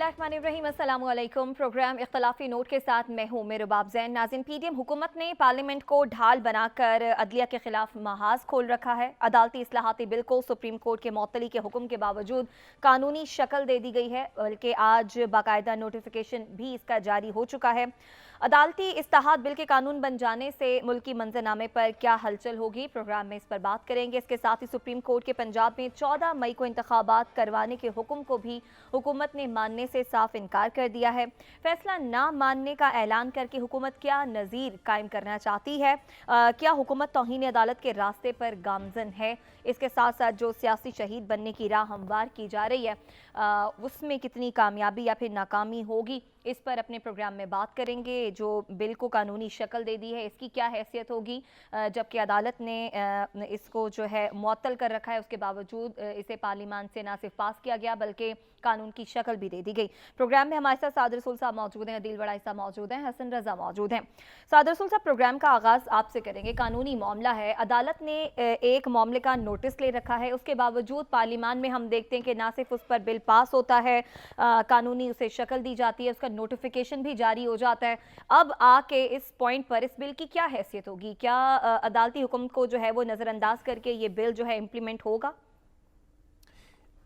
बिस्मिल्लाहिर्रहमानिर्रहीम, अस्सलामु अलैकुम। प्रोग्राम इख्तलाफी नोट के साथ मैं हूँ मेरे बाब ज़ैन। नाज़रीन, पीडीएम हुकूमत ने पार्लियामेंट को ढाल बनाकर अदलिया के खिलाफ महाज खोल रखा है। अदालती इस्लाहाती बिल को सुप्रीम कोर्ट के मुअत्तली के हुक्म के बावजूद कानूनी शक्ल दे दी गई है, बल्कि आज बाकायदा नोटिफिकेशन भी इसका जारी हो चुका है। अदालती इस्लाहात बिल के कानून बन जाने से मुल्की मंजरनामे पर क्या हलचल होगी, प्रोग्राम में इस पर बात करेंगे। इसके साथ ही सुप्रीम कोर्ट के पंजाब में 14 मई को इंतखाबात करवाने के हुक्म को भी हुकूमत ने मानने से साफ इनकार कर दिया है। फैसला ना मानने का ऐलान करके हुकूमत क्या नज़ीर कायम करना चाहती है? क्या हुकूमत तौहीन अदालत के रास्ते पर गामजन है? इसके साथ साथ जो सियासी शहीद बनने की राह हमवार की जा रही है, उसमें कितनी कामयाबी या फिर नाकामी होगी, इस पर अपने प्रोग्राम में बात करेंगे। जो बिल को कानूनी शक्ल दे दी है, इसकी क्या हैसियत होगी, जबकि अदालत ने इसको जो है मुअत्तल कर रखा है, उसके बावजूद इसे पार्लियामान से ना सिर्फ पास किया गया बल्कि कानून की शक्ल भी दे दी गई। प्रोग्राम में हमारे साथ सादर रसूल साहब मौजूद हैं, अदील वड़ाई साहब मौजूद हैं, हसन रजा मौजूद हैं। सादर रसूल साहब, प्रोग्राम का आगाज़ आपसे करेंगे। कानूनी मामला है, अदालत ने एक मामले का नोटिस ले रखा है, उसके बावजूद पार्लियामान में हम देखते हैं कि ना सिर्फ उस पर बिल पास होता है, कानूनी उसे शक्ल दी जाती है, उसका नोटिफिकेशन भी जारी हो जाता है। अब आके इस पॉइंट पर इस बिल की क्या हैसियत होगी? क्या अदालती हुक्म को जो है वो नज़रअंदाज करके ये बिल जो है इम्प्लीमेंट होगा?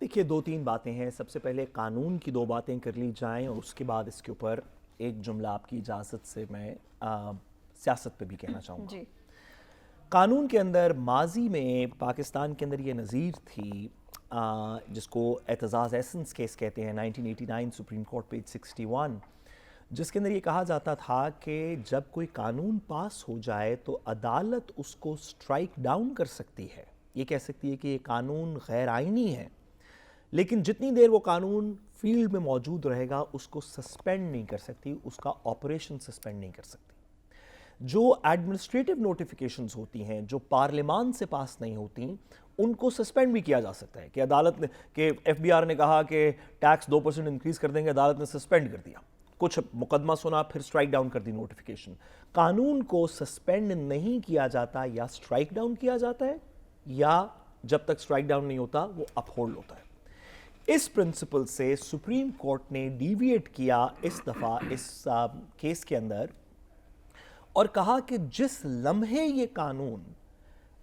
देखिए, दो तीन बातें हैं। सबसे पहले कानून की दो बातें कर ली जाएं और उसके बाद इसके ऊपर एक जुमला आपकी इजाज़त से मैं सियासत पे भी कहना चाहूँगा जी। कानून के अंदर माजी में पाकिस्तान के अंदर ये नज़ीर थी, जिसको एतजाज़ एसेंस केस कहते हैं, 1989 सुप्रीम कोर्ट पेज 61, जिसके अंदर ये कहा जाता था कि जब कोई कानून पास हो जाए तो अदालत उसको स्ट्राइक डाउन कर सकती है। ये कह सकती है कि ये कानून गैर आइनी है, लेकिन जितनी देर वो कानून फील्ड में मौजूद रहेगा उसको सस्पेंड नहीं कर सकती, उसका ऑपरेशन सस्पेंड नहीं कर सकती। जो एडमिनिस्ट्रेटिव नोटिफिकेशंस होती हैं, जो पार्लियामान से पास नहीं होती, उनको सस्पेंड भी किया जा सकता है। कि अदालत ने कि एफबीआर ने कहा कि टैक्स 2% इंक्रीज कर देंगे, अदालत ने सस्पेंड कर दिया, कुछ मुकदमा सुना, फिर स्ट्राइक डाउन कर दी नोटिफिकेशन। कानून को सस्पेंड नहीं किया जाता, या स्ट्राइक डाउन किया जाता है, या जब तक स्ट्राइक डाउन नहीं होता वो अपहोल्ड होता है। इस प्रिंसिपल से सुप्रीम कोर्ट ने डिविएट किया इस दफ़ा इस केस के अंदर, और कहा कि जिस लम्हे ये कानून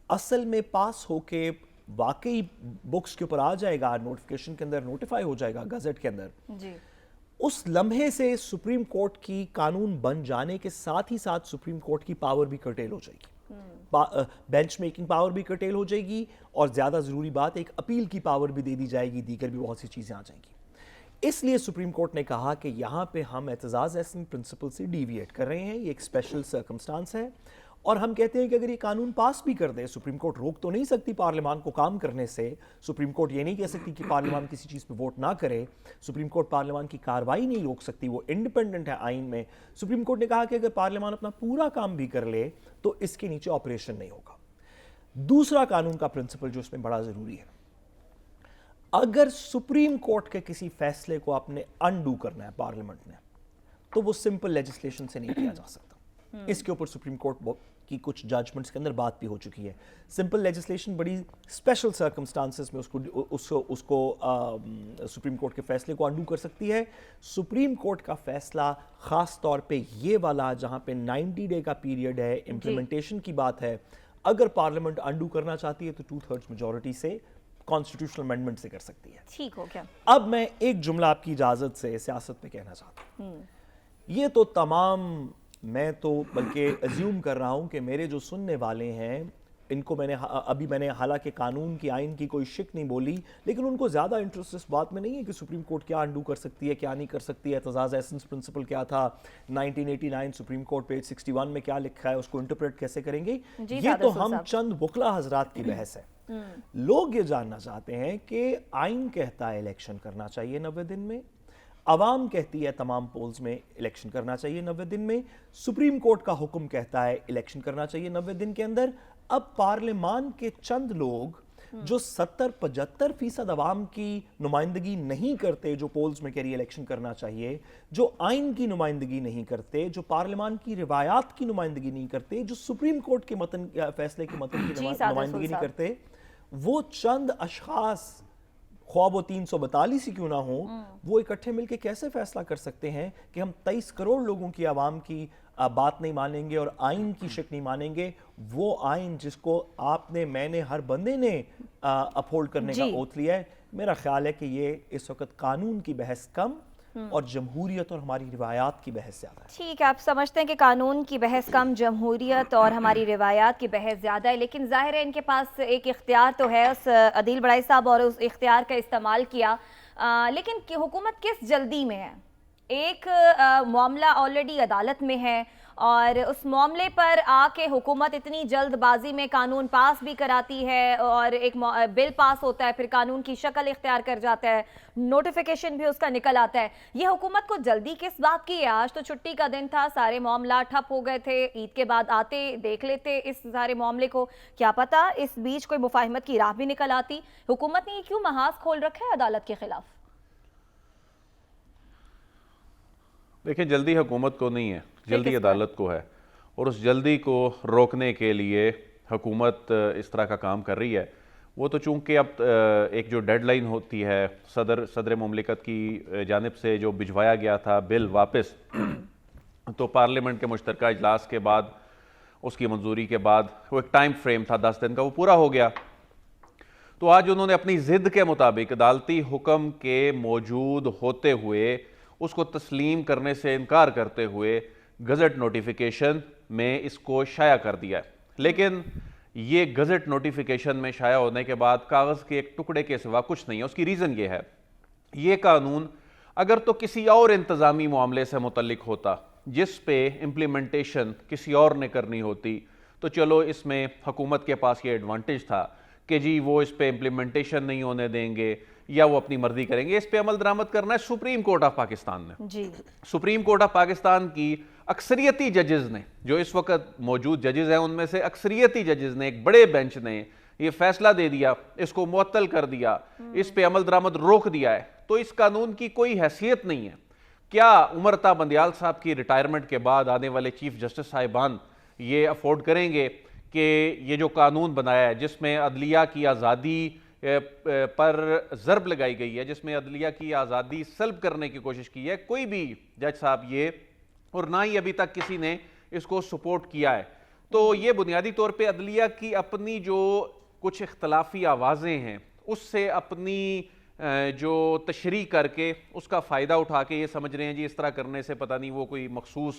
असल में पास होके वाकई बुक्स के ऊपर आ जाएगा, नोटिफिकेशन के अंदर नोटिफाई हो जाएगा गजट के अंदर जी, उस लम्हे से सुप्रीम कोर्ट की कानून बन जाने के साथ ही साथ सुप्रीम कोर्ट की पावर भी कर्टेल हो जाएगी, बेंच मेकिंग पावर भी कर्टेल हो जाएगी, और ज़्यादा ज़रूरी बात, एक अपील की पावर भी दे दी जाएगी, दीगर भी बहुत सी चीज़ें आ जाएंगी। इसलिए सुप्रीम कोर्ट ने कहा कि यहाँ पे हम एतजाज़ एसेंस प्रिंसिपल से डिविएट कर रहे हैं, ये एक स्पेशल सर्कमस्टांस है, और हम कहते हैं कि अगर ये कानून पास भी कर दे, सुप्रीम कोर्ट रोक तो नहीं सकती पार्लियामान को काम करने से। सुप्रीम कोर्ट ये नहीं कह सकती कि पार्लियामान किसी चीज़ पे वोट ना करे, सुप्रीम कोर्ट पार्लियामान की कार्रवाई नहीं रोक सकती, वो इंडिपेंडेंट है आइन में। सुप्रीम कोर्ट ने कहा कि अगर पार्लियामान अपना पूरा काम भी कर ले तो इसके नीचे ऑपरेशन नहीं होगा। दूसरा कानून का प्रिंसिपल जो इसमें बड़ा ज़रूरी है, अगर सुप्रीम कोर्ट के किसी फैसले को आपने अनडू करना है पार्लियामेंट ने, तो वो सिंपल लेजिस्लेशन से नहीं किया जा सकता। इसके ऊपर सुप्रीम कोर्ट की कुछ जजमेंट्स के अंदर बात भी हो चुकी है। सिंपल लेजिस्लेशन बड़ी स्पेशल सर्कमस्टांसेस में उसको सुप्रीम कोर्ट के फैसले को अनडू कर सकती है। सुप्रीम कोर्ट का फैसला ख़ास तौर पे ये वाला, जहाँ पे 90 डे का पीरियड है, इम्प्लीमेंटेशन की बात है, अगर पार्लियामेंट अनडू करना चाहती है तो 2/3 मेजॉरिटी से कॉन्स्टिट्यूशनल अमेंडमेंट से कर सकती है। ठीक हो गया। अब मैं एक जुमला आपकी इजाजत से सियासत पे कहना चाहता हूँ। ये तो तमाम, मैं तो बल्कि अज्यूम कर रहा हूँ कि मेरे जो सुनने वाले हैं, इनको मैंने हालांकि कानून की आइन की कोई शिक नहीं बोली, लेकिन उनको ज़्यादा इंटरेस्ट इस बात में नहीं है कि सुप्रीम कोर्ट क्या अनडू कर सकती है, क्या नहीं कर सकती है। एतजाज़ एसेंस प्रिंसिपल क्या था, 1989 सुप्रीम कोर्ट पेज 61 में क्या लिखा है, उसको इंटरप्रेट कैसे करेंगे, ये तो हम चंद बुकला हजरात की बहस है। लोग ये जानना चाहते हैं कि आइन कहता है इलेक्शन करना चाहिए 90 दिन में, अवाम कहती है तमाम पोल्स में इलेक्शन करना चाहिए 90 दिन में, सुप्रीम कोर्ट का हुक्म कहता है इलेक्शन करना चाहिए 90 दिन के अंदर। अब पार्लियामान के चंद लोग जो 70-75% अवाम की नुमाइंदगी नहीं करते, जो पोल्स में कह रही इलेक्शन करना चाहिए, जो आइन की नुमाइंदगी नहीं करते, जो पार्लियामान की रिवायात की नुमाइंदगी नहीं करते, जो सुप्रीम कोर्ट के फैसले के मतन की नुमाइंदगी नहीं करते, वो चंद अशखास خواہ وہ 342 ہی کیوں نہ ہو، وہ اکٹھے مل کے کیسے فیصلہ کر سکتے ہیں کہ ہم 23 کروڑ لوگوں کی عوام کی بات نہیں مانیں گے اور آئین کی شک نہیں مانیں گے؟ وہ آئین جس کو آپ نے، میں نے، ہر بندے نے اپہولڈ کرنے کا اوتھ لیا ہے، میرا خیال ہے کہ یہ اس وقت قانون کی بحث کم اور جمہوریت اور ہماری روایات کی بحث زیادہ ہے۔ ٹھیک ہے، آپ سمجھتے ہیں کہ قانون کی بحث کم، جمہوریت اور ہماری روایات کی بحث زیادہ ہے، لیکن ظاہر ہے ان کے پاس ایک اختیار تو ہے، اس عدیل بڑائی صاحب، اور اس اختیار کا استعمال کیا، لیکن حکومت کس جلدی میں ہے؟ ایک معاملہ آلریڈی عدالت میں ہے اور اس معاملے پر آ کے حکومت اتنی جلد بازی میں قانون پاس بھی کراتی ہے اور ایک بل پاس ہوتا ہے، پھر قانون کی شکل اختیار کر جاتا ہے، نوٹیفیکیشن بھی اس کا نکل آتا ہے۔ یہ حکومت کو جلدی کس بات کی ہے؟ آج تو چھٹی کا دن تھا، سارے معاملات ٹھپ ہو گئے تھے، عید کے بعد آتے دیکھ لیتے اس سارے معاملے کو، کیا پتا اس بیچ کوئی مفاہمت کی راہ بھی نکل آتی۔ حکومت نے یہ کیوں محاذ کھول رکھا ہے عدالت کے خلاف؟ دیکھیں، جلدی حکومت کو نہیں ہے، جلدی عدالت کو ہے، اور اس جلدی کو روکنے کے لیے حکومت اس طرح کا کام کر رہی ہے۔ وہ تو چونکہ اب ایک جو ڈیڈ لائن ہوتی ہے صدر مملکت کی جانب سے جو بھجوایا گیا تھا بل واپس، تو پارلیمنٹ کے مشترکہ اجلاس کے بعد اس کی منظوری کے بعد وہ ایک ٹائم فریم تھا 10 دن کا، وہ پورا ہو گیا۔ تو آج انہوں نے اپنی ضد کے مطابق عدالتی حکم کے موجود ہوتے ہوئے اس کو تسلیم کرنے سے انکار کرتے ہوئے گزٹ نوٹیفیکیشن میں اس کو شائع کر دیا ہے۔ لیکن یہ گزٹ نوٹیفیکیشن میں شائع ہونے کے بعد کاغذ کے ایک ٹکڑے کے سوا کچھ نہیں ہے۔ اس کی ریزن یہ ہے، یہ قانون اگر تو کسی اور انتظامی معاملے سے متعلق ہوتا جس پہ امپلیمنٹیشن کسی اور نے کرنی ہوتی، تو چلو اس میں حکومت کے پاس یہ ایڈوانٹیج تھا کہ جی وہ اس پہ امپلیمنٹیشن نہیں ہونے دیں گے یا وہ اپنی مرضی کریں گے۔ اس پہ عمل درآمد کرنا ہے سپریم کورٹ آف پاکستان نے۔ سپریم کورٹ آف پاکستان کی اکثریتی ججز نے، جو اس وقت موجود ججز ہیں ان میں سے اکثریتی ججز نے، ایک بڑے بینچ نے یہ فیصلہ دے دیا، اس کو معطل کر دیا، اس پہ عمل درآمد روک دیا ہے۔ تو اس قانون کی کوئی حیثیت نہیں ہے۔ کیا عمر تا بندیال صاحب کی ریٹائرمنٹ کے بعد آنے والے چیف جسٹس صاحبان یہ افورڈ کریں گے کہ یہ جو قانون بنایا ہے جس میں عدلیہ کی آزادی پر ضرب لگائی گئی ہے، جس میں عدلیہ کی آزادی سلب کرنے کی کوشش کی ہے، کوئی بھی جج صاحب یہ، اور نہ ہی ابھی تک کسی نے اس کو سپورٹ کیا ہے، تو یہ بنیادی طور پہ عدلیہ کی اپنی جو کچھ اختلافی آوازیں ہیں اس سے اپنی جو تشریح کر کے اس کا فائدہ اٹھا کے یہ سمجھ رہے ہیں جی اس طرح کرنے سے پتہ نہیں وہ کوئی مخصوص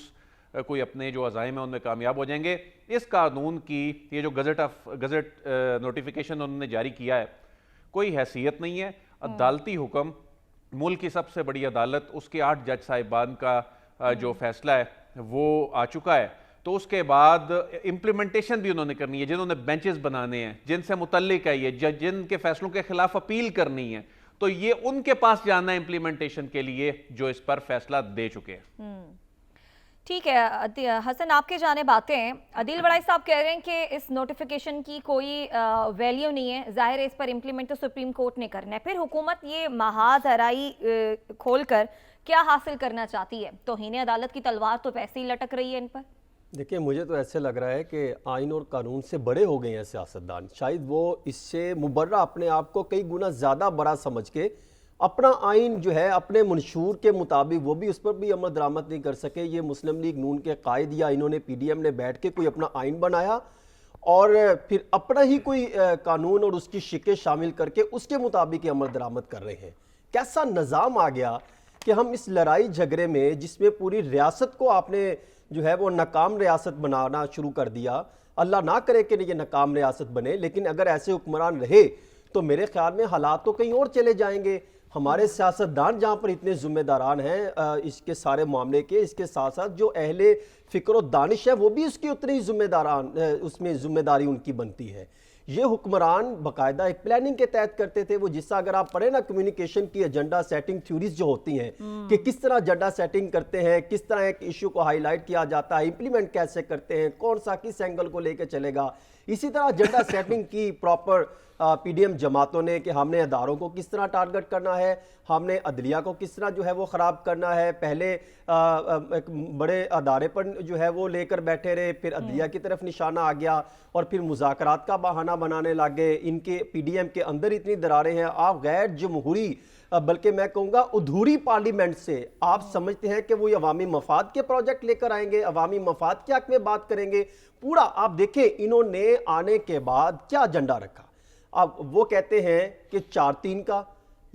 کوئی اپنے جو عزائم ہیں ان میں کامیاب ہو جائیں گے۔ اس قانون کی یہ جو گزٹ نوٹیفیکیشن انہوں نے جاری کیا ہے، کوئی حیثیت نہیں ہے۔ عدالتی حکم، ملک کی سب سے بڑی عدالت، اس کے 8 جج صاحبان کا جو فیصلہ ہے وہ آ چکا ہے، تو اس کے بعد امپلیمنٹیشن بھی انہوں نے کرنی ہے۔ جنہوں نے بینچز بنانے ہیں، جن سے متعلق ہے یہ، جن کے فیصلوں کے خلاف اپیل کرنی ہے، تو یہ ان کے پاس جانا ہے امپلیمنٹیشن کے لیے جو اس پر فیصلہ دے چکے ہیں۔ ٹھیک ہے حسن، آپ کے جانب آتے ہیں۔ عدیل بڑائی صاحب کہہ رہے ہیں کہ اس نوٹیفیکیشن کی کوئی ویلیو نہیں ہے، ظاہر ہے اس پر امپلیمنٹ تو سپریم کورٹ نے کرنا ہے۔ پھر حکومت یہ محاذ آرائی کھول کر کیا حاصل کرنا چاہتی ہے؟ توہین عدالت کی تلوار تو ویسے ہی لٹک رہی ہے ان پر۔ دیکھیں، مجھے تو ایسے لگ رہا ہے کہ آئین اور قانون سے بڑے ہو گئے ہیں سیاستدان، شاید وہ اس سے مبرہ اپنے آپ کو کئی گنا زیادہ بڑا سمجھ کے اپنا آئین جو ہے اپنے منشور کے مطابق وہ بھی اس پر بھی عمل درآمد نہیں کر سکے۔ یہ مسلم لیگ نون کے قائد یا انہوں نے پی ڈی ایم نے بیٹھ کے کوئی اپنا آئین بنایا اور پھر اپنا ہی کوئی قانون اور اس کی شکیں شامل کر کے اس کے مطابق عمل درآمد کر رہے ہیں۔ کیسا نظام آ گیا کہ ہم اس لڑائی جھگڑے میں، جس میں پوری ریاست کو آپ نے جو ہے وہ ناکام ریاست بنانا شروع کر دیا، اللہ نہ کرے کہ یہ ناکام ریاست بنے، لیکن اگر ایسے حکمران رہے تو میرے خیال میں حالات تو کہیں اور چلے جائیں گے۔ ہمارے سیاستدان جہاں پر اتنے ذمہ داران ہیں اس کے سارے معاملے کے، اس کے ساتھ ساتھ جو اہل فکر و دانش ہے وہ بھی اس کی اتنی اس میں ذمہ داری ان کی بنتی ہے۔ یہ حکمران باقاعدہ ایک پلاننگ کے تحت کرتے تھے، وہ جس طرح اگر آپ پڑھیں نا کمیونیکیشن کی ایجنڈا سیٹنگ تھیوریز جو ہوتی ہیں کہ کس طرح ایجنڈا سیٹنگ کرتے ہیں، کس طرح ایک ایشو کو ہائی لائٹ کیا جاتا ہے، امپلیمنٹ کیسے کرتے ہیں، کون سا کس اینگل کو لے کے چلے گا، اسی طرح ایجنڈا سیٹنگ کی پراپر پی ڈی ایم جماعتوں نے کہ ہم نے اداروں کو کس طرح ٹارگٹ کرنا ہے, ہم نے عدلیہ کو کس طرح جو ہے وہ خراب کرنا ہے. پہلے ایک بڑے ادارے پر جو ہے وہ لے کر بیٹھے رہے, پھر عدلیہ کی طرف نشانہ آ گیا اور پھر مذاکرات کا بہانہ بنانے لگے. ان کے پی ڈی ایم کے اندر اتنی دراریں ہیں. آپ غیر جمہوری بلکہ میں کہوں گا ادھوری پارلیمنٹ سے آپ سمجھتے ہیں کہ وہ عوامی مفاد کے پروجیکٹ لے کر آئیں گے, عوامی مفاد کے حق میں بات کریں گے. پورا آپ دیکھیں انہوں نے آنے کے بعد کیا ایجنڈا رکھا. اب وہ کہتے ہیں کہ 4-3 کا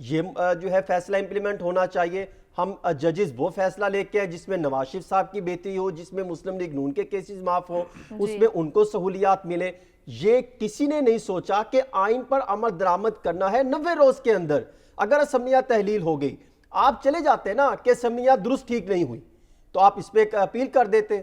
یہ جو ہے فیصلہ امپلیمنٹ ہونا چاہیے. ہم ججز وہ فیصلہ لے کے جس میں نواز شریف صاحب کی بہتری ہو, جس میں مسلم لیگ نون کے کیسز معاف ہو, اس میں ان کو سہولیات ملے. یہ کسی نے نہیں سوچا کہ آئین پر عمل درآمد کرنا ہے 90 روز کے اندر. اگر اسمبلیاں تحلیل ہو گئی, آپ چلے جاتے نا کہ اسمبلیاں درست ٹھیک نہیں ہوئی, تو آپ اس پہ ایک اپیل کر دیتے,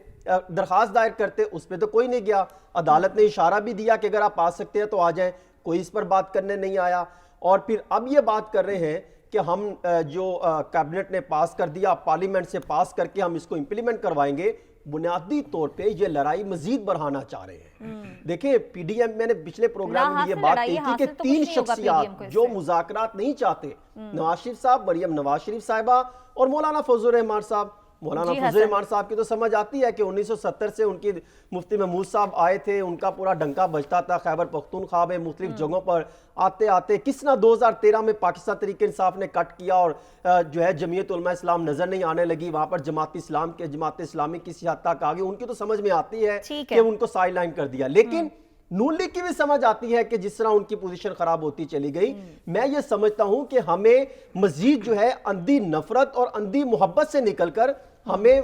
درخواست دائر کرتے. اس پہ تو کوئی نہیں گیا. عدالت نے اشارہ بھی دیا کہ اگر آپ آ سکتے ہیں تو آ جائیں, کوئی اس پر بات کرنے نہیں آیا. اور پھر اب یہ بات کر رہے ہیں کہ ہم جو کیبنٹ نے پاس کر دیا, پارلیمنٹ سے پاس کر کے ہم اس کو امپلیمنٹ کروائیں گے. بنیادی طور پہ یہ لڑائی مزید بڑھانا چاہ رہے ہیں. دیکھیں پی ڈی ایم, میں نے پچھلے پروگرام میں یہ بات کہی تھی کہ 3 شخصیات جو مذاکرات نہیں چاہتے, نواز شریف صاحب, مریم نواز شریف صاحبہ اور مولانا فضل الرحمان صاحب. مولانا فضل الرحمان صاحب کی تو سمجھ آتی ہے کہ 1970 سے ان کی مفتی محمود صاحب آئے تھے, ان کا پورا ڈنکا بجتا تھا خیبر پختونخوا میں مختلف جگہوں پر. آتے آتے کس طرح 2013 میں پاکستان تحریک انصاف نے کٹ کیا اور جو ہے جمعیت علماء اسلام نظر نہیں آنے لگی, وہاں پر جماعت اسلامی کسی حد تک آ گئی. ان کی تو سمجھ میں آتی ہے کہ ان کو سائیڈ لائن کر دیا. لیکن نون لیگ کی بھی سمجھ آتی ہے کہ جس طرح ان کی پوزیشن خراب ہوتی چلی گئی. میں یہ سمجھتا ہوں کہ ہمیں مزید جو ہے اندھی نفرت اور اندھی محبت سے نکل کر ہمیں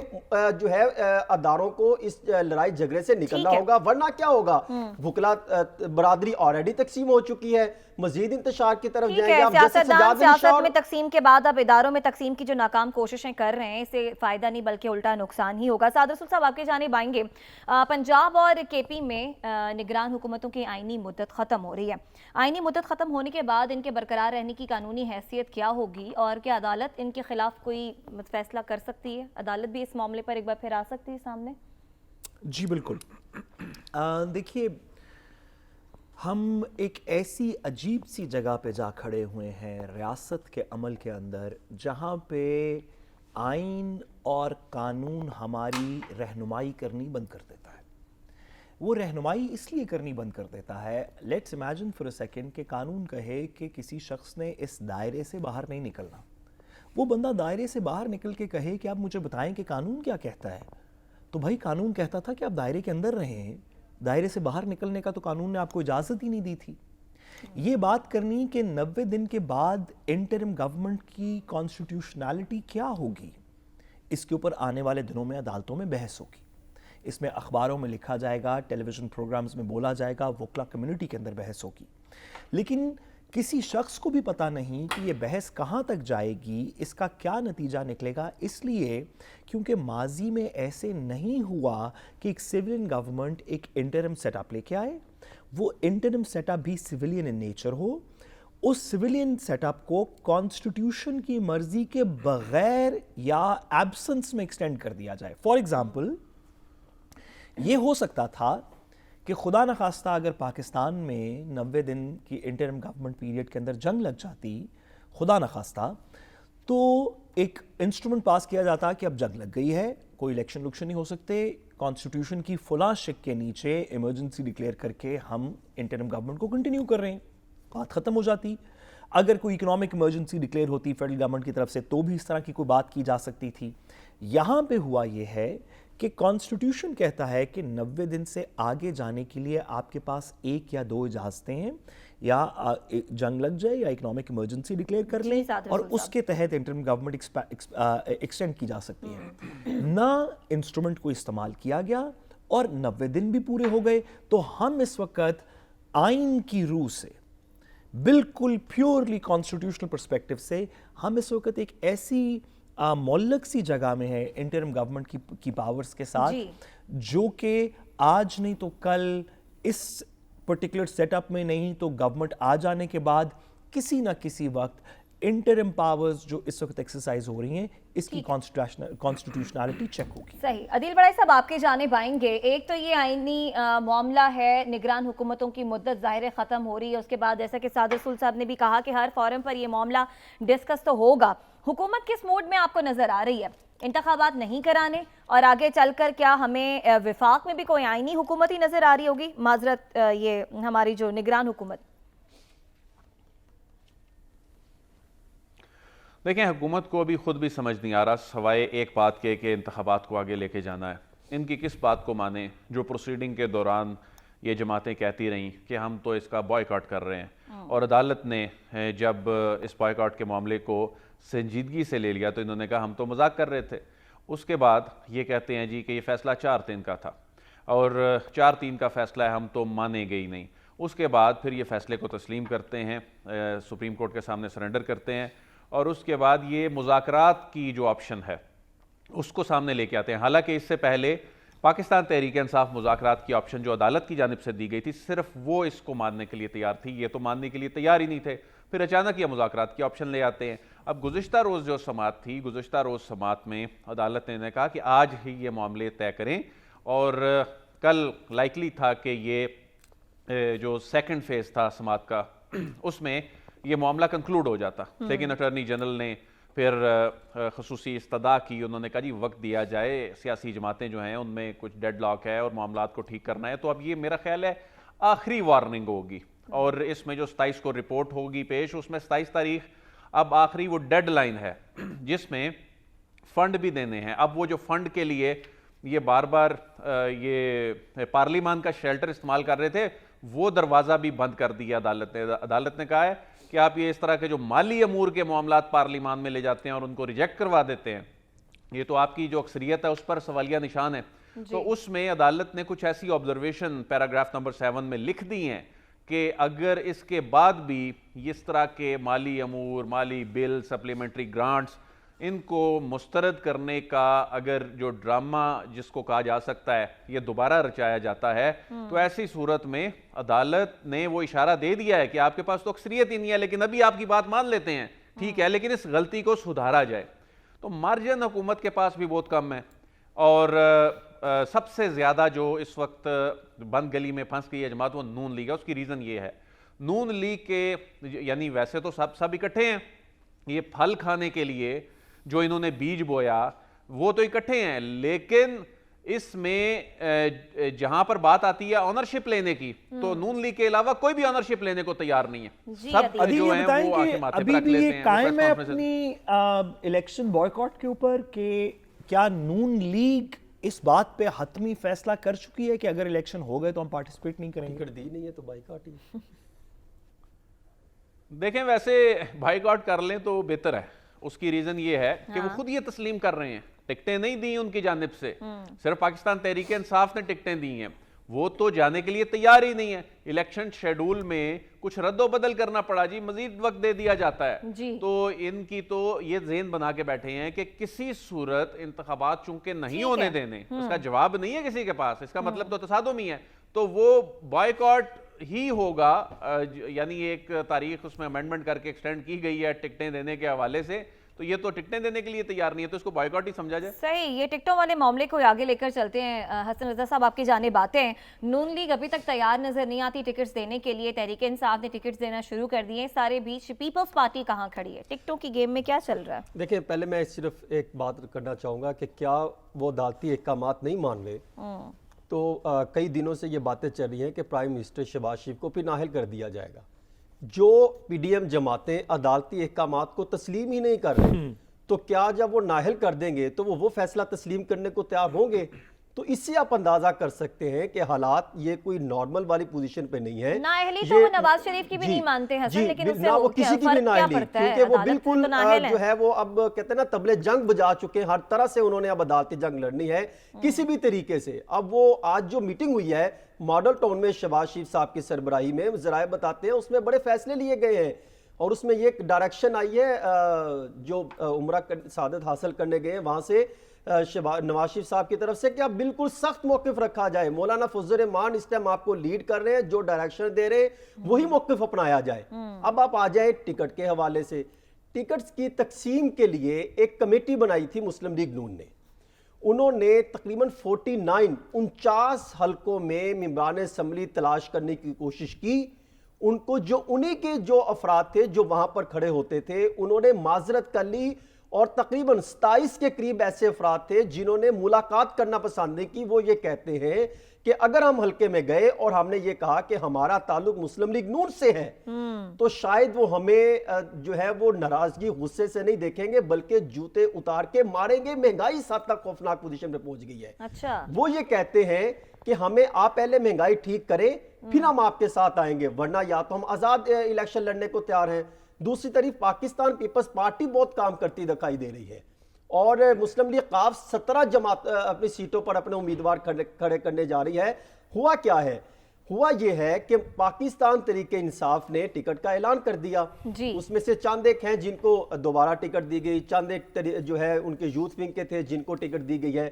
جو ہے اداروں کو اس لڑائی جھگڑے سے نکلنا ہوگا, ورنہ کیا ہوگا. وکلا برادری آلریڈی تقسیم ہو چکی ہے, مزید انتشار کی طرف جائیں گے. سیاست میں تقسیم کے بعد اب اداروں میں تقسیم کی جو ناکام کوششیں کر رہے ہیں, اس سے فائدہ نہیں بلکہ الٹا نقصان ہی ہوگا. سعد رسول صاحب آپ کی جانب آئیں گے. پنجاب اور کے پی میں نگران حکومتوں کی آئینی مدت ختم ہو رہی ہے. آئینی مدت ختم ہونے کے بعد ان کے برقرار رہنے کی قانونی حیثیت کیا ہوگی, اور کیا عدالت ان کے خلاف کوئی فیصلہ کر سکتی ہے؟ عدالت بھی اس معاملے پر ایک بار پھر آ سکتی ہے سامنے؟ جی بالکل. دیکھیے, ہم ایک ایسی عجیب سی جگہ پہ جا کھڑے ہوئے ہیں ریاست کے عمل کے اندر, جہاں پہ آئین اور قانون ہماری رہنمائی کرنی بند کر دیتا ہے. وہ رہنمائی اس لیے کرنی بند کر دیتا ہے, let's imagine for a second کہ قانون کہے کہ کسی شخص نے اس دائرے سے باہر نہیں نکلنا. وہ بندہ دائرے سے باہر نکل کے کہے کہ آپ مجھے بتائیں کہ قانون کیا کہتا ہے. تو بھائی قانون کہتا تھا کہ آپ دائرے کے اندر رہیں, دائرے سے باہر نکلنے کا تو قانون نے آپ کو اجازت ہی نہیں دی تھی. یہ بات کرنی کہ 90 دن کے بعد انٹرم گورنمنٹ کی کانسٹیٹیوشنالٹی کیا ہوگی, اس کے اوپر آنے والے دنوں میں عدالتوں میں بحث ہوگی. اس میں اخباروں میں لکھا جائے گا, ٹیلی ویژن پروگرامز میں بولا جائے گا, وکلا کمیونٹی کے اندر بحث ہوگی. لیکن کسی شخص کو بھی پتہ نہیں کہ یہ بحث کہاں تک جائے گی, اس کا کیا نتیجہ نکلے گا. اس لیے کیونکہ ماضی میں ایسے نہیں ہوا کہ ایک سیولین گورنمنٹ ایک انٹرم سیٹ اپ لے کے آئے, وہ انٹرم سیٹ اپ بھی سیولین ان نیچر ہو, اس سیولین سیٹ اپ کو کانسٹیٹیوشن کی مرضی کے بغیر یا ایبسنس میں ایکسٹینڈ کر دیا جائے. فار ایگزامپل, یہ ہو سکتا تھا کہ خدا نخواستہ اگر پاکستان میں 90 دن کی انٹرم گورنمنٹ پیریڈ کے اندر جنگ لگ جاتی, خدا نخواستہ, تو ایک انسٹرومنٹ پاس کیا جاتا کہ اب جنگ لگ گئی ہے, کوئی الیکشن نہیں ہو سکتے, کانسٹیٹیوشن کی فلاں شق کے نیچے ایمرجنسی ڈکلیئر کر کے ہم انٹرم گورنمنٹ کو کنٹینیو کر رہے ہیں, بات ختم ہو جاتی. اگر کوئی اکنامک ایمرجنسی ڈکلیئر ہوتی فیڈرل گورنمنٹ کی طرف سے تو بھی اس طرح کی کوئی بات کی جا سکتی تھی. یہاں پہ ہوا یہ ہے کہ کانسٹیٹیوشن کہتا ہے کہ 90 دن سے آگے جانے کے لیے آپ کے پاس 1 یا 2 اجازتیں ہیں, یا جنگ لگ جائے یا اکنامک ایمرجنسی ڈکلیئر کر لیں, اور اس کے تحت انٹرم گورنمنٹ ایکسٹینڈ کی جا سکتی ہے. نہ انسٹرومنٹ کو استعمال کیا گیا اور 90 دن بھی پورے ہو گئے. تو ہم اس وقت آئین کی روح سے, بالکل پیورلی کانسٹیٹیوشنل پرسپیکٹو سے, ہم اس وقت ایک ایسی معلق سی جگہ میں ہے انٹرم گورنمنٹ کی پاورز کے ساتھ, جو کہ آج نہیں تو کل, اس پرٹیکولر سیٹ اپ میں نہیں تو گورنمنٹ آ جانے کے بعد کسی نہ کسی وقت इंटरिम पावर्स जो इस वक्त एक्सरसाइज हो रही हैं इसकी कॉन्स्टिट्यूशनलिटी चेक होगी। सही। अदील बड़ाई साहब आपके जानिब आएंगे। एक तो ये आईनी मामला है, निगरान हुकूमतों की मुद्दत ज़ाहिर ख़त्म हो रही है, उसके बाद जैसा कि साद रसूल साहब ने भी कहा कि हर फोरम पर ये मामला डिस्कस तो होगा। हुकूमत किस मोड में आपको नज़र आ रही है? इंतखाबात नहीं कराने और आगे चलकर क्या हमें विफाक में भी कोई आईनी हुकूमत ही नज़र आ रही होगी? माजरत ये हमारी जो निगरान हुकूमत। देखें, हुकूमत को अभी खुद भी समझ नहीं आ रहा, सवाए एक बात के कि इंतखाबात को आगे लेके जाना है। इनकी किस बात को माने जो प्रोसीडिंग के दौरान ये जमातें कहती रहीं कि हम तो इसका बॉयकॉट कर रहे हैं, और अदालत ने जब इस बॉयकॉट के मामले को संजीदगी से ले लिया तो इन्होंने कहा हम तो मजाक कर रहे थे। उसके बाद ये कहते हैं जी कि ये फैसला 4-3 का था और 4-3 का फैसला है, हम तो मानेंगे ही नहीं। उसके बाद फिर ये फैसले को तस्लीम करते हैं, सुप्रीम कोर्ट के सामने सरेंडर करते हैं, और उसके बाद ये मुज़ाकरात की जो ऑप्शन है उसको सामने लेके आते हैं। हालांकि इससे पहले पाकिस्तान तहरीक इंसाफ मुज़ाकरात की ऑप्शन जो अदालत की जानिब से दी गई थी, सिर्फ वो इसको मानने के लिए तैयार थी, ये तो मानने के लिए तैयार ही नहीं थे। फिर अचानक ये मुज़ाकरात की ऑप्शन ले आते हैं। अब गुज़िश्ता रोज़ जो समात थी, गुज़िश्ता रोज़ समात में अदालत ने कहा कि आज ही ये मामले तय करें, और कल लाइकली था कि ये जो सेकंड फेज़ था समात का उसमें ये मामला कंक्लूड हो जाता, लेकिन अटॉर्नी जनरल ने फिर खसूसी इस्तदा की। उन्होंने कहा जी वक्त दिया जाए, सियासी जमातें जो हैं उनमें कुछ डेडलॉक है और मामलात को ठीक करना है। तो अब ये मेरा ख्याल है आखिरी वार्निंग होगी, और इसमें जो 27 को रिपोर्ट होगी पेश, उसमें 27 तारीख अब आखिरी वो डेडलाइन है जिसमें फंड भी देने हैं। अब वो जो फंड के लिए ये बार बार ये पार्लिमान का शेल्टर इस्तेमाल कर रहे थे, वो दरवाज़ा भी बंद कर दिया अदालत ने। अदालत ने कहा है कि आप ये इस तरह के जो माली अमूर के मामलात पार्लिमान में ले जाते हैं और उनको रिजेक्ट करवा देते हैं, ये तो आपकी जो अक्सरियत है उस पर सवालिया निशान है। तो उसमें अदालत ने कुछ ऐसी ऑब्जर्वेशन पैराग्राफ नंबर 7 में लिख दी हैं कि अगर इसके बाद भी इस तरह के माली अमूर, माली बिल, सप्लीमेंट्री ग्रांट्स, इनको मुस्तरद करने का अगर जो ड्रामा जिसको कहा जा सकता है ये दोबारा रचाया जाता है, तो ऐसी सूरत में अदालत ने वो इशारा दे दिया है कि आपके पास तो अक्सरियत ही नहीं है, लेकिन अभी आपकी बात मान लेते हैं, ठीक है, लेकिन इस गलती को सुधारा जाए। तो मार्जिन हुकूमत के पास भी बहुत कम है, और सबसे ज़्यादा जो इस वक्त बंद गली में फंस गई है जमात वो नून लीग है। उसकी रीज़न ये है, नून लीग के यानी वैसे तो सब इकट्ठे हैं, ये फल खाने के लिए जो इन्होंने बीज बोया वो तो इकट्ठे हैं, लेकिन इसमें जहां पर बात आती है ऑनरशिप लेने की, तो नून लीग के अलावा कोई भी ऑनरशिप लेने को तैयार नहीं है। सब जो हैं वो आके माथे पर रख लेते हैं। कायम है अपनी इलेक्शन बॉयकॉट के ऊपर कि क्या नून लीग इस बात पे हतमी फैसला कर चुकी है कि अगर इलेक्शन हो गए तो हम पार्टिसिपेट नहीं करेंगे? टिकट दी नहीं है तो बाइकआउट ही। देखें, वैसे बाइकआउट कर लें तो बेहतर है। उसकी रीजन ये है कि वो खुद ये तस्लीम कर रहे हैं, टिकटें नहीं दी उनकी जानिब से, सिर्फ पाकिस्तान तहरीक इंसाफ ने टिकटें दी हैं, वो तो जाने के लिए तैयार ही नहीं है। इलेक्शन शेड्यूल में कुछ रद्दो बदल करना पड़ा जी, मजीद वक्त दे दिया जाता है, तो इनकी तो ये ज़हन बना के बैठे हैं कि किसी सूरत इंतखाबात चूंकि नहीं होने देने, उसका जवाब नहीं है किसी के पास, इसका मतलब तो तसादुम ही है, तो वो बॉयकॉट ही होगा। यानी एक तारीख उसमें अमेंडमेंट करके एक्सटेंड की गई है टिकटें देने के हवाले से, तो ये तो टिकटें देने के लिए तैयार नहीं है, तो इसको बॉयकॉट ही समझा जाए। सही। ये टिकटों वाले मामले को आगे लेकर चलते हैं। हसन रजा साहब आपकी जानिब आते हैं। नून लीग अभी तक तैयार नजर नहीं आती टिकट्स देने के लिए, तहरीक इंसाफ ने टिकट्स देना शुरू कर दिए, सारे बीच पीपल्स पार्टी कहाँ खड़ी है? टिकटों की गेम में क्या चल रहा है? देखिए, पहले मैं सिर्फ एक बात करना चाहूँगा कि क्या वो अदालती अहकामात नहीं मान रहे? तो कई दिनों से ये बातें चल रही हैं कि प्राइम मिनिस्टर शहबाज शरीफ को फिर नाअहल कर दिया जाएगा। जो पीडीएम जमातें अदालती अहकामात को तस्लीम ही नहीं कर रहे, तो क्या जब वो नाअहल कर देंगे तो वो फैसला तस्लीम करने को तैयार होंगे? तो इससे आप अंदाजा कर सकते हैं कि हालात ये कोई नॉर्मल वाली पोजीशन पे नहीं है। नाअहली तो वो नवाज शरीफ की भी नहीं मानते हसन, लेकिन उससे वो किसी की भी नाअहली, क्योंकि वो बिल्कुल जो है वो अब कहते हैं ना तबले जंग बजा चुके हैं, हर तरह से उन्होंने अब अदालती जंग लड़नी है किसी भी तरीके से। अब वो आज जो मीटिंग हुई है मॉडल टाउन में शहबाज शरीफ साहब की सरबराही में, जराए बताते हैं उसमें बड़े फैसले लिए गए हैं, और उसमें ये एक डायरेक्शन आई है जो उम्रा सादत हासिल करने गए हैं वहां से नवाज शरीफ साहब की तरफ से कि अब बिल्कुल सख्त मौक़िफ़ रखा जाए। मौलाना फजल रहमान इस टाइम आपको लीड कर रहे हैं, जो डायरेक्शन दे रहे हैं वही मौक़िफ़ अपनाया जाए। अब आप आ जाए टिकट के हवाले से। ٹکٹس کی تقسیم کے لیے ایک کمیٹی بنائی تھی مسلم لیگ نون نے. انہوں نے تقریباً 49 حلقوں میں ممبران اسمبلی تلاش کرنے کی کوشش کی. ان کو انہی کے جو افراد تھے جو وہاں پر کھڑے ہوتے تھے انہوں نے معذرت کر لی, اور تقریباً 27 کے قریب ایسے افراد تھے جنہوں نے ملاقات کرنا پسند نہیں کی. وہ یہ کہتے ہیں کہ اگر ہم حلقے میں گئے اور ہم نے یہ کہا کہ ہمارا تعلق مسلم لیگ نون سے ہے تو شاید وہ ہمیں جو ہے وہ ناراضگی غصے سے نہیں دیکھیں گے بلکہ جوتے اتار کے ماریں گے. مہنگائی اس حد تک خوفناک پوزیشن پہ پہنچ گئی ہے. اچھا, وہ یہ کہتے ہیں کہ ہمیں آپ پہلے مہنگائی ٹھیک کریں پھر ہم آپ کے ساتھ آئیں گے, ورنہ یا تو ہم آزاد الیکشن لڑنے کو تیار ہیں. دوسری طرف پاکستان پیپلز پارٹی بہت کام کرتی دکھائی دے رہی ہے, اور مسلم لیگ قاف 17 جماعت اپنی سیٹوں پر اپنے امیدوار کھڑے کرنے جا رہی ہے. ہوا کیا ہے؟ ہوا یہ ہے کہ پاکستان تحریک انصاف نے ٹکٹ کا اعلان کر دیا. اس میں سے چند ایک ہیں جن کو دوبارہ ٹکٹ دی گئی, چند ایک جو ہے ان کے یوتھ ونگ کے تھے جن کو ٹکٹ دی گئی ہے.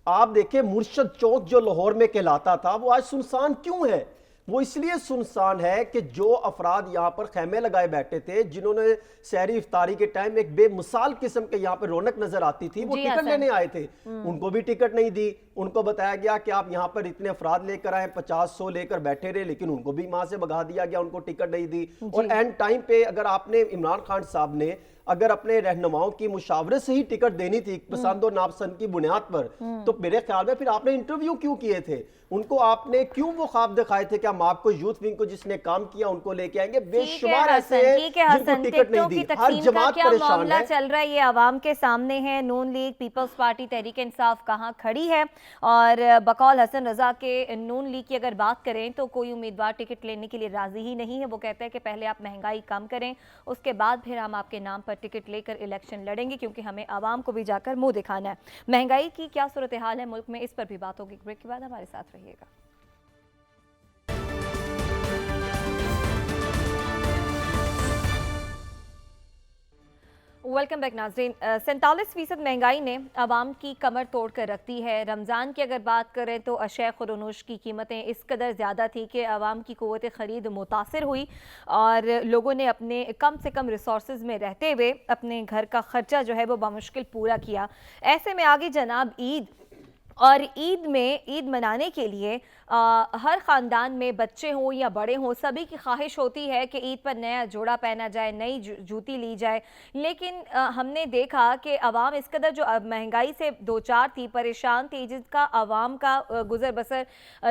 آپ دیکھیں مرشد چوک جو لاہور میں کہلاتا تھا وہ آج سنسان کیوں ہے؟ وہ اس لیے سنسان ہے کہ جو افراد یہاں پر خیمے لگائے بیٹھے تھے, جنہوں نے سحری افطاری کے ٹائم ایک بے مثال قسم کے یہاں پر رونق نظر آتی تھی, وہ ٹکٹ لینے آئے تھے, ان کو بھی ٹکٹ نہیں دی. ان کو بتایا گیا کہ آپ یہاں پر اتنے افراد لے کر آئیں, 50-100 لے کر بیٹھے رہے, لیکن ان کو بھی وہاں سے بھگا دیا گیا, ان کو ٹکٹ نہیں دی. اور اینڈ ٹائم پہ اگر آپ نے عمران خان صاحب نے اگر اپنے رہنماؤں کی مشاورت سے ہی ٹکٹ دینی تھی پسند و ناپسند کی بنیاد پر, تو میرے خیال میں پھر آپ نے انٹرویو کیوں کیے تھے؟ ان کو آپ نے کیوں وہ خواب دکھائے تھے کہ ہم آپ کو یوتھ ونگ کو جس نے کام کیا ان کو لے کے آئیں گے؟ بے شمار ایسے ہیں جن کو ٹکٹ نہیں دی. ہر جماعت پریشان ہے. چل رہا ہے یہ عوام کے سامنے ہے. نون league, Peoples party, Tehreek Insaf کہاں کھڑی ہے؟ اور بقول حسن رضا کے نون لیگ کی اگر بات کریں تو کوئی امیدوار ٹکٹ لینے کے لیے راضی ہی نہیں ہے. وہ کہتا ہے کہ پہلے آپ مہنگائی کم کریں, اس کے بعد پھر ہم آپ کے نام پر ٹکٹ لے کر الیکشن لڑیں گے, کیونکہ ہمیں عوام کو بھی جا کر منہ دکھانا ہے. مہنگائی کی کیا صورتحال ہے ملک میں, اس پر بھی بات ہوگی. بریک کے بعد ہمارے ساتھ رہیے گا. ویلکم بیک ناظرین. 47% مہنگائی نے عوام کی کمر توڑ کر رکھ دی ہے. رمضان کی اگر بات کریں تو اشیاء خورونوش کی قیمتیں اس قدر زیادہ تھی کہ عوام کی قوت خرید متاثر ہوئی, اور لوگوں نے اپنے کم سے کم ریسورسز میں رہتے ہوئے اپنے گھر کا خرچہ جو ہے وہ بمشکل پورا کیا. ایسے میں آگے جناب عید, اور عید میں عید منانے کے لیے ہر خاندان میں بچے ہوں یا بڑے ہوں سبھی کی خواہش ہوتی ہے کہ عید پر نیا جوڑا پہنا جائے, نئی جوتی لی جائے. لیکن ہم نے دیکھا کہ عوام اس قدر جو مہنگائی سے دوچار تھی, پریشان تھی, جس کا عوام کا گزر بسر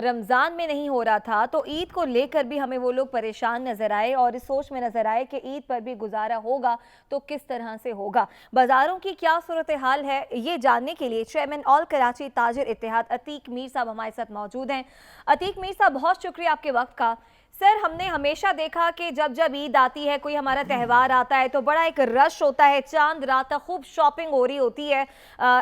رمضان میں نہیں ہو رہا تھا, تو عید کو لے کر بھی ہمیں وہ لوگ پریشان نظر آئے اور اس سوچ میں نظر آئے کہ عید پر بھی گزارا ہوگا تو کس طرح سے ہوگا. بازاروں کی کیا صورتحال ہے یہ جاننے کے لیے چیئرمین آل کراچی تاجر اتحاد عتیق میر صاحب ہمارے ساتھ موجود ہیں. عتیق میر صاحب, بہت شکریہ آپ کے وقت کا. سر, ہم نے ہمیشہ دیکھا کہ جب عید آتی ہے, کوئی ہمارا تہوار آتا ہے تو بڑا ایک رش ہوتا ہے, چاند رات تک خوب شاپنگ ہو رہی ہوتی ہے.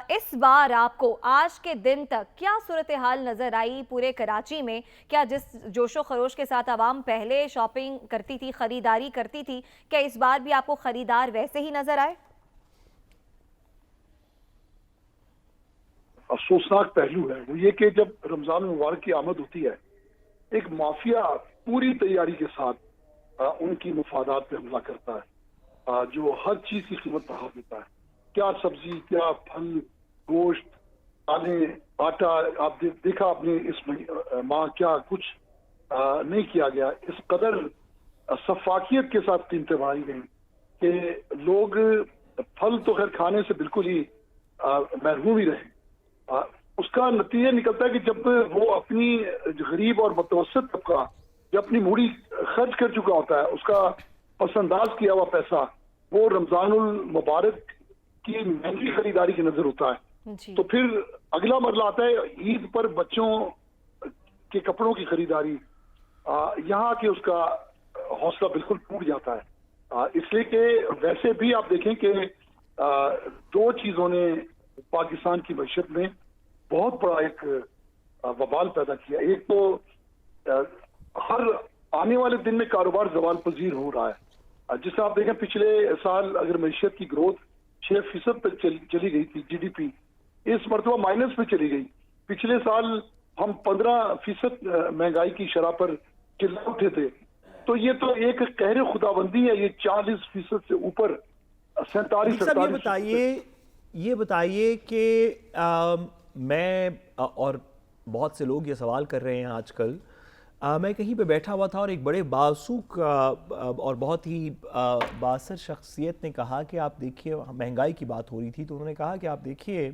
اس بار آپ کو آج کے دن تک کیا صورتحال نظر آئی پورے کراچی میں؟ کیا جس جوش و خروش کے ساتھ عوام پہلے شاپنگ کرتی تھی, خریداری کرتی تھی, کیا اس بار بھی آپ کو خریدار ویسے ہی نظر آئے؟ افسوسناک پہلو ہے وہ یہ کہ جب رمضان مبارک کی آمد ہوتی ہے, ایک مافیا پوری تیاری کے ساتھ ان کی مفادات پہ حملہ کرتا ہے, جو ہر چیز کی قیمت بڑھا دیتا ہے. کیا سبزی, کیا پھل, گوشت, دالیں, آٹا, آپ دیکھا آپ نے اس ماہ کیا کچھ نہیں کیا گیا. اس قدر شفافیت کے ساتھ قیمتیں بڑھائی گئیں کہ لوگ پھل تو خیر کھانے سے بالکل ہی محروم ہی رہے. اس کا نتیجہ نکلتا ہے کہ جب وہ اپنی غریب اور متوسط طبقہ جو اپنی موڑی خرچ کر چکا ہوتا ہے, اس کا پس انداز کیا ہوا پیسہ وہ رمضان المبارک کی مہنگی خریداری کی نظر ہوتا ہے, تو پھر اگلا مرحلہ آتا ہے عید پر بچوں کے کپڑوں کی خریداری. یہاں کہ اس کا حوصلہ بالکل ٹوٹ جاتا ہے, اس لیے کہ ویسے بھی آپ دیکھیں کہ دو چیزوں نے پاکستان کی معیشت میں بہت بڑا ایک وبال پیدا کیا. ایک تو ہر آنے والے دن میں کاروبار زوال پذیر ہو رہا ہے. جس سے آپ دیکھیں پچھلے سال اگر معیشت کی گروتھ 6% تک چلی گئی تھی جی ڈی پی, اس مرتبہ مائنس پہ چلی گئی. پچھلے سال ہم 15% مہنگائی کی شرح پر چلا اٹھے تھے. تو یہ تو ایک قہر خدا بندی ہے, یہ 40% سے اوپر 47 ये बताइए कि मैं और बहुत से लोग ये सवाल कर रहे हैं आजकल, मैं कहीं पे बैठा हुआ था और एक बड़े बासूक और बहुत ही बासर शख्सियत ने कहा कि आप देखिए, महंगाई की बात हो रही थी तो उन्होंने कहा कि आप देखिए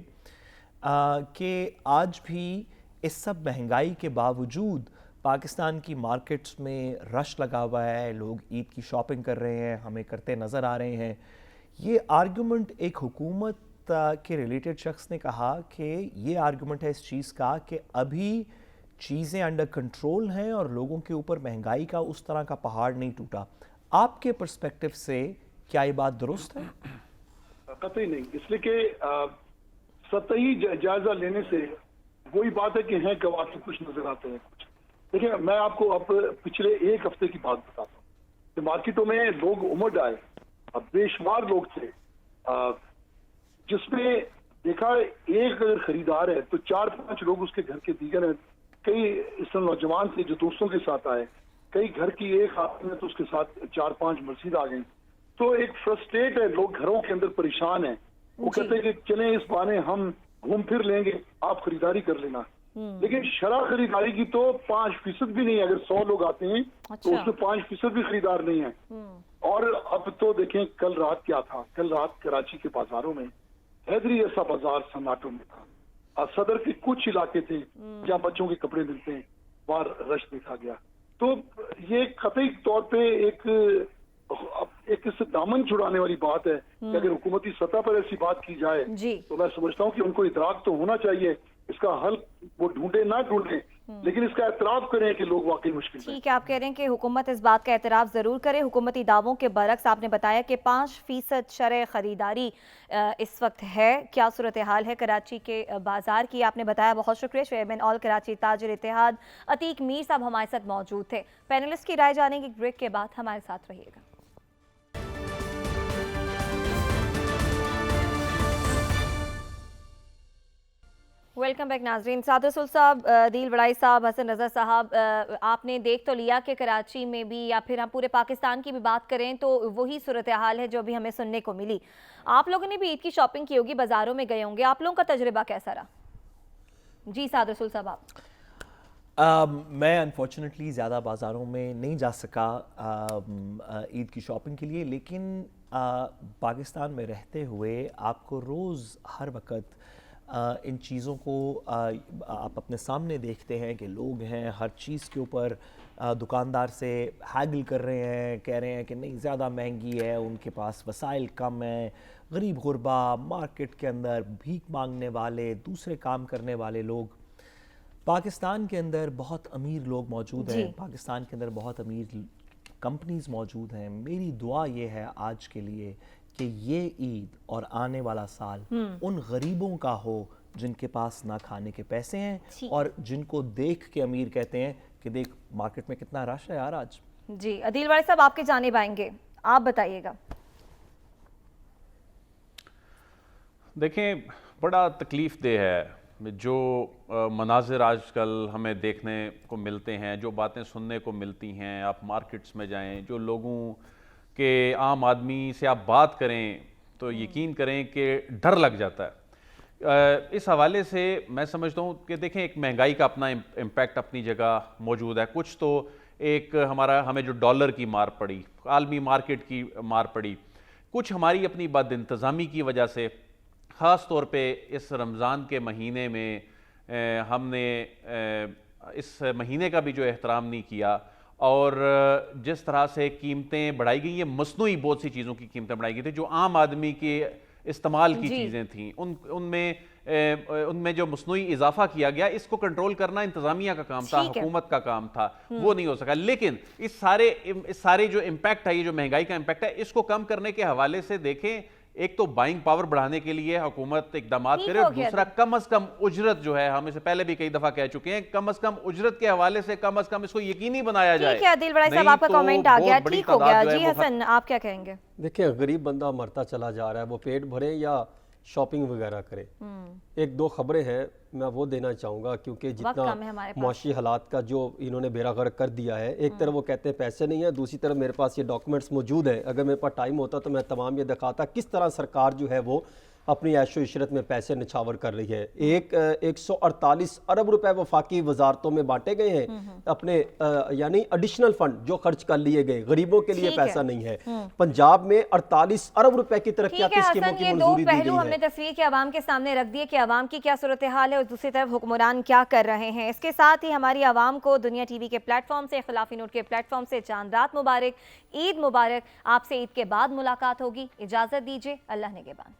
कि आज भी इस सब महंगाई के बावजूद पाकिस्तान की मार्केट्स में रश लगा हुआ है, लोग ईद की शॉपिंग कर रहे हैं, हमें करते नज़र आ रहे हैं। ये आर्गुमेंट एक हुकूमत के रिलेटेड शख्स ने कहा कि ये आर्गुमेंट है इस चीज़ का कि अभी चीज़ें अंडर कंट्रोल हैं और लोगों के ऊपर महंगाई का उस तरह का पहाड़ नहीं टूटा। आपके पर्सपेक्टिव से क्या ये बात दुरुस्त है? कतई नहीं, इसलिए कि सतही जायजा लेने से वही बात है कि हैं गवाह तो कुछ नजर आते हैं कुछ। देखिए, मैं आपको अब पिछले एक हफ्ते की बात बताता हूँ कि मार्केटों में लोग उमड़ आए, अब बेशुमार लोग थे, जिसमें देखा एक अगर खरीदार है तो 4-5 लोग उसके घर के दीगर हैं। कई इस नौजवान थे जो दोस्तों के साथ आए, कई घर की एक आदमी है तो उसके साथ 4-5 मस्जिद आ गई। तो एक फ्रस्ट्रेट है, लोग घरों के अंदर परेशान हैं। वो कहते हैं कि चलें इस बहाने हम घूम फिर लेंगे, आप खरीदारी कर लेना। लेकिन शरा खरीदारी की तो 5% भी नहीं है। अगर 100 लोग आते हैं तो उसमें 5% भी खरीदार नहीं है। और अब तो देखें कल रात क्या था, कल रात कराची के बाजारों में हैदरी ऐसा बाजार सन्नाटों में था। सदर के कुछ इलाके थे जहाँ बच्चों के कपड़े मिलते हैं, वहाँ रश देखा गया। तो ये कतई तौर पे एक इससे दामन छुड़ाने वाली बात है कि अगर हुकूमती सतह पर ऐसी बात की जाए तो मैं समझता हूँ कि उनको इतराक तो होना चाहिए। इसका हल वो ढूंढे ना ढूंढे, लेकिन इसका एतराफ़ करें कि लोग वाकई मुश्किल है। ठीक है, आप कह रहे हैं कि हुकूमत इस बात का एतराफ़ ज़रूर करे। हुकूमती दावों के बरक्स आपने बताया कि 5% शरह ख़रीदारी इस वक्त है। क्या सूरत हाल है कराची के बाज़ार की, आपने बताया। बहुत शुक्रिया। चेयरमैन ऑल कराची ताजिर इत्तेहाद अतीक मीर साहब हमारे साथ मौजूद थे। पैनलिस्ट की राय जानेंगे ब्रेक के बाद, हमारे साथ रहिएगा। वेलकम बैक नाजरीन। साद रसूल साहब, दिल बड़ाई साहब, हसन रज़ा साहब, आपने देख तो लिया कि कराची में भी या फिर हम पूरे पाकिस्तान की भी बात करें तो वही सूरत हाल है जो भी हमें सुनने को मिली। आप लोगों ने भी ईद की शॉपिंग की होगी, बाज़ारों में गए होंगे, आप लोगों का तजुर्बा कैसा रहा? जी साद रसूल साहब, आप। मैं अनफॉर्चुनेटली ज़्यादा बाज़ारों में नहीं जा सका ईद की शॉपिंग के लिए, लेकिन पाकिस्तान में रहते हुए आपको रोज़ हर वक्त इन चीज़ों को आप अपने सामने देखते हैं कि लोग हैं हर चीज़ के ऊपर दुकानदार से हैगल कर रहे हैं, कह रहे हैं कि नहीं ज़्यादा महंगी है, उनके पास वसाइल कम हैं, गरीब गुरबा, मार्केट के अंदर भीख मांगने वाले, दूसरे काम करने वाले लोग। पाकिस्तान के अंदर बहुत अमीर लोग मौजूद हैं, पाकिस्तान के अंदर बहुत अमीर कंपनीज़ मौजूद हैं। मेरी दुआ ये है आज के लिए कि ये ईद और आने वाला साल उन गरीबों का हो जिनके पास ना खाने के पैसे हैं और जिनको देख के अमीर कहते हैं कि देख मार्केट में कितना रश है यार आज। जी अदील वाले साहब, आपके जानिब आएंगे, आप बताइएगा। देखें, बड़ा तकलीफ देह है जो मनाजिर आजकल हमें देखने को मिलते हैं, जो बातें सुनने को मिलती हैं। आप मार्केट्स में जाएं, जो लोगों के आम आदमी से आप बात करें तो यकीन करें कि डर लग जाता है। इस हवाले से मैं समझता हूँ कि देखें, एक महंगाई का अपना इम्पैक्ट अपनी जगह मौजूद है। कुछ तो एक हमें जो डॉलर की मार पड़ी, आलमी मार्केट की मार पड़ी, कुछ हमारी अपनी बद इंतज़ामी की वजह से, ख़ास तौर पे इस रमज़ान के महीने में हमने इस महीने का भी जो एहतराम नहीं किया और जिस तरह से कीमतें बढ़ाई गई, ये मसनूई बहुत सी चीज़ों की कीमतें बढ़ाई गई थी जो आम आदमी के इस्तेमाल की चीज़ें थीं, उनमें जो मसनूई इजाफा किया गया, इसको कंट्रोल करना इंतज़ामिया का काम था, हुकूमत का काम था, वो नहीं हो सका। लेकिन इस सारे जो इम्पैक्ट है, ये जो महंगाई का इम्पैक्ट है, इसको कम करने के हवाले से देखें, एक तो बाइंग पावर बढ़ाने के लिए हुकूमत इकदाम करे और दूसरा कम अज कम उजरत जो है, हम इसे पहले भी कई दफा कह चुके हैं, कम अज कम उजरत के हवाले से कम अज कम इसको यकीनी बनाया जाए। ठीक है अदील बड़ाई साहब, आपका कमेंट आ गया, ठीक हो गया। जी हसन, आप क्या कहेंगे? देखिए, गरीब बंदा मरता चला जा रहा है, वो पेट भरे या شاپنگ وغیرہ کریں. ایک دو خبریں ہیں میں وہ دینا چاہوں گا کیونکہ جتنا معاشی حالات کا جو انہوں نے بیڑا غرق کر دیا ہے. ایک طرف وہ کہتے ہیں پیسے نہیں ہیں, دوسری طرف میرے پاس یہ ڈاکومنٹس موجود ہیں. اگر میرے پاس ٹائم ہوتا تو میں تمام یہ دکھاتا کس طرح سرکار جو ہے وہ اپنی عیش و عشرت میں پیسے نچھاور کر رہی ہے. 148 ارب روپے وفاقی وزارتوں میں بانٹے گئے ہیں اپنے یعنی ایڈیشنل فنڈ جو خرچ کر لیے گئے, غریبوں کے لیے پیسہ نہیں ہے. پنجاب میں 48 ارب روپے کی ترقیاتی اسکیموں کی منظوری دی گئی ہے. پہلو ہم نے تصویر کے عوام کے سامنے رکھ دیے کہ عوام کی کیا صورتحال ہے اور دوسری طرف حکمران کیا کر رہے ہیں. اس کے ساتھ ہی ہماری عوام کو دنیا ٹی وی کے پلیٹ فارم سے, اختلافی نوٹ کے پلیٹ فارم سے چاند رات مبارک, عید مبارک. آپ سے عید کے بعد ملاقات ہوگی, اجازت دیجیے, اللہ نگہبان.